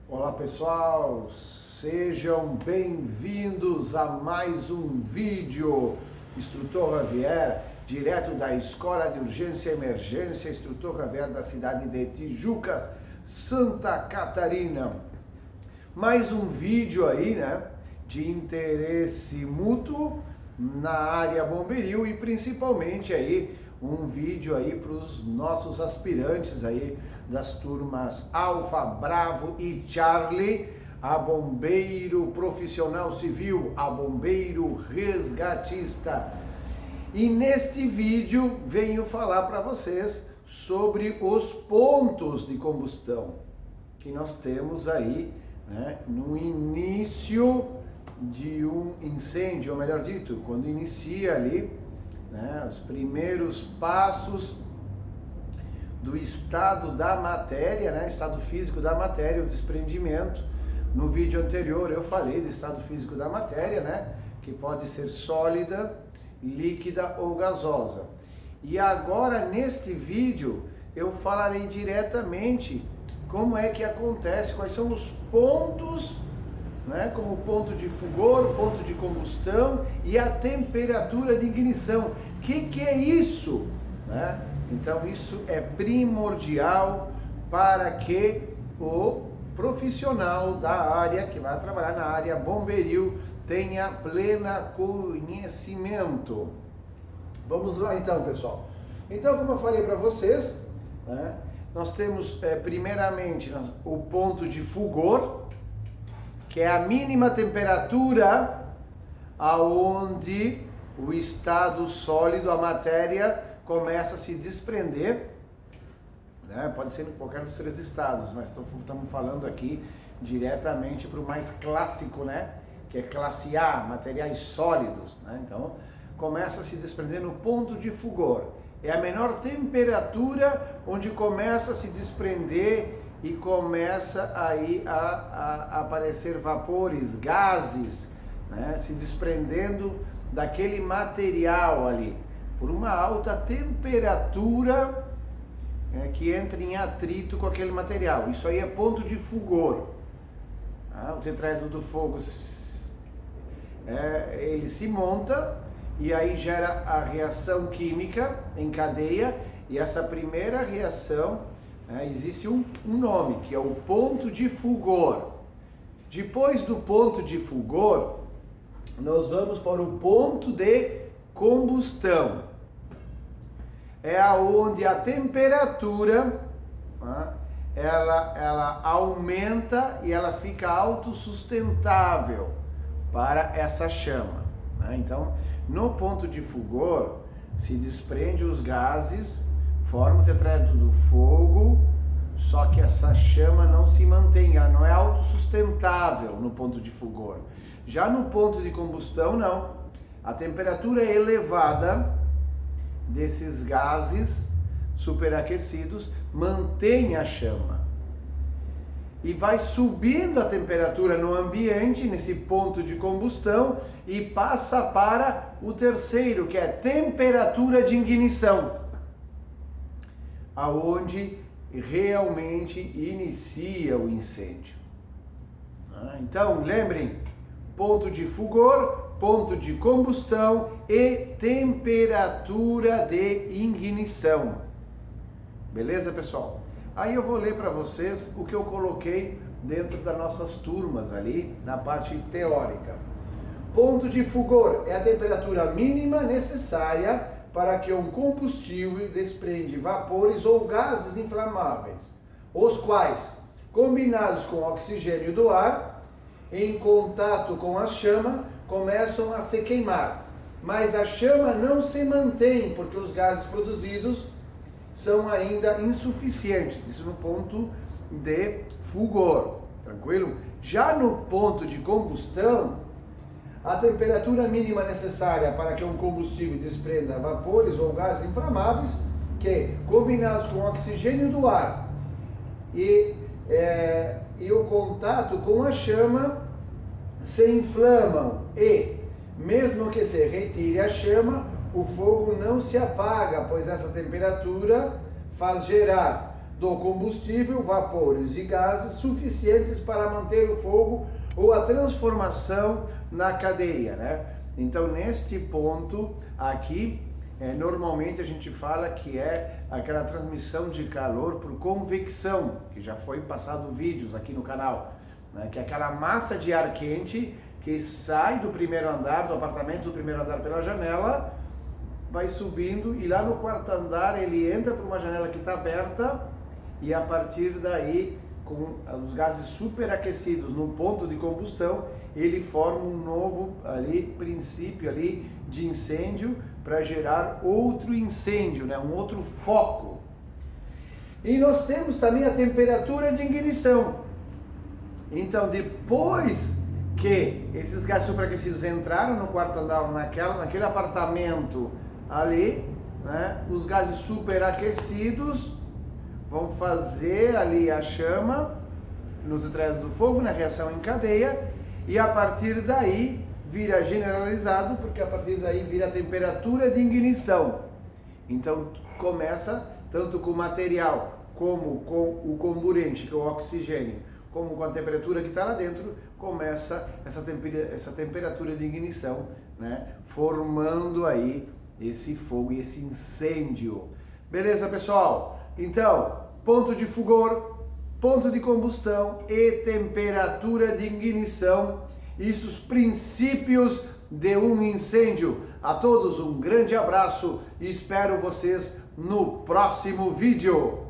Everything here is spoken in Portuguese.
Olá pessoal, sejam bem-vindos a mais um vídeo. Instrutor Javier, direto da Escola de Urgência e Emergência, Instrutor Javier da cidade de Tijucas, Santa Catarina. Mais um vídeo aí, né, de interesse mútuo na área bomberil e principalmente aí um vídeo aí para os nossos aspirantes aí das turmas Alfa, Bravo e Charlie, a bombeiro profissional civil, a bombeiro resgatista. E neste vídeo venho falar para vocês sobre os pontos de combustão que nós temos aí, né, no início de um incêndio, ou melhor dito, quando inicia ali, né, os primeiros passos do estado da matéria, né, estado físico da matéria, o desprendimento. No vídeo anterior eu falei do estado físico da matéria, né, que pode ser sólida, líquida ou gasosa. E agora neste vídeo eu falarei diretamente como é que acontece, quais são os pontos, né, como o ponto de fulgor, ponto de combustão e a temperatura de ignição. O que é isso? Né? Então isso é primordial para que o profissional da área, que vai trabalhar na área bomberil, tenha pleno conhecimento. Vamos lá então, pessoal. Então, como eu falei para vocês, né, nós temos primeiramente o ponto de fulgor, que é a mínima temperatura aonde o estado sólido, a matéria, começa a se desprender, né? Pode ser em qualquer dos três estados, mas estamos falando aqui diretamente para o mais clássico, né? Que é classe A, materiais sólidos, né? Então, começa a se desprender no ponto de fulgor. É a menor temperatura onde começa a se desprender e começa aí a aparecer vapores, gases, né, se desprendendo daquele material ali, por uma alta temperatura, que entra em atrito com aquele material. Isso aí é ponto de fulgor. O tetraedro do fogo, ele se monta e aí gera a reação química em cadeia, e essa primeira reação, existe um nome, que é o ponto de fulgor. Depois do ponto de fulgor, nós vamos para o ponto de combustão. É aonde a temperatura, ela aumenta e ela fica autossustentável para essa chama. Então, no ponto de fulgor, se desprende os gases, forma o tetraedro do fogo, só que essa chama não se mantém, ela não é autossustentável no ponto de fulgor. Já no ponto de combustão, não. A temperatura é elevada desses gases superaquecidos, mantém a chama. E vai subindo a temperatura no ambiente, nesse ponto de combustão, e passa para o terceiro, que é temperatura de ignição, aonde realmente inicia o incêndio. Então, lembrem, ponto de fulgor, ponto de combustão e temperatura de ignição. Beleza, pessoal? Aí eu vou ler para vocês o que eu coloquei dentro das nossas turmas ali, na parte teórica. Ponto de fulgor é a temperatura mínima necessária para que um combustível desprende vapores ou gases inflamáveis, os quais, combinados com o oxigênio do ar, em contato com a chama, começam a se queimar. Mas a chama não se mantém, porque os gases produzidos são ainda insuficientes. Isso no ponto de fulgor, tranquilo? Já no ponto de combustão, a temperatura mínima necessária para que um combustível desprenda vapores ou gases inflamáveis, que, combinados com o oxigênio do ar e o contato com a chama, se inflamam e, mesmo que se retire a chama, o fogo não se apaga, pois essa temperatura faz gerar do combustível, vapores e gases suficientes para manter o fogo ou a transformação na cadeia, né? Então, neste ponto aqui, normalmente a gente fala que é aquela transmissão de calor por convecção, que já foi passado vídeos aqui no canal, né? Que é aquela massa de ar quente que sai do primeiro andar, do apartamento do primeiro andar pela janela, vai subindo e lá no quarto andar ele entra por uma janela que está aberta e a partir daí, com os gases superaquecidos no ponto de combustão, ele forma um novo princípio de incêndio para gerar outro incêndio, né? Um outro foco. E nós temos também a temperatura de ignição. Então, depois que esses gases superaquecidos entraram no quarto andar, naquele apartamento ali, né? Os gases superaquecidos vão fazer ali a chama no tetraedro do fogo, na reação em cadeia, e a partir daí vira generalizado, porque a partir daí vira a temperatura de ignição. Então começa tanto com o material como com o comburente, que é o oxigênio, como com a temperatura que está lá dentro, começa essa temperatura de ignição, né? Formando aí esse fogo e esse incêndio. Beleza, pessoal? Então, ponto de fulgor, ponto de combustão e temperatura de ignição, isso os princípios de um incêndio. A todos um grande abraço e espero vocês no próximo vídeo.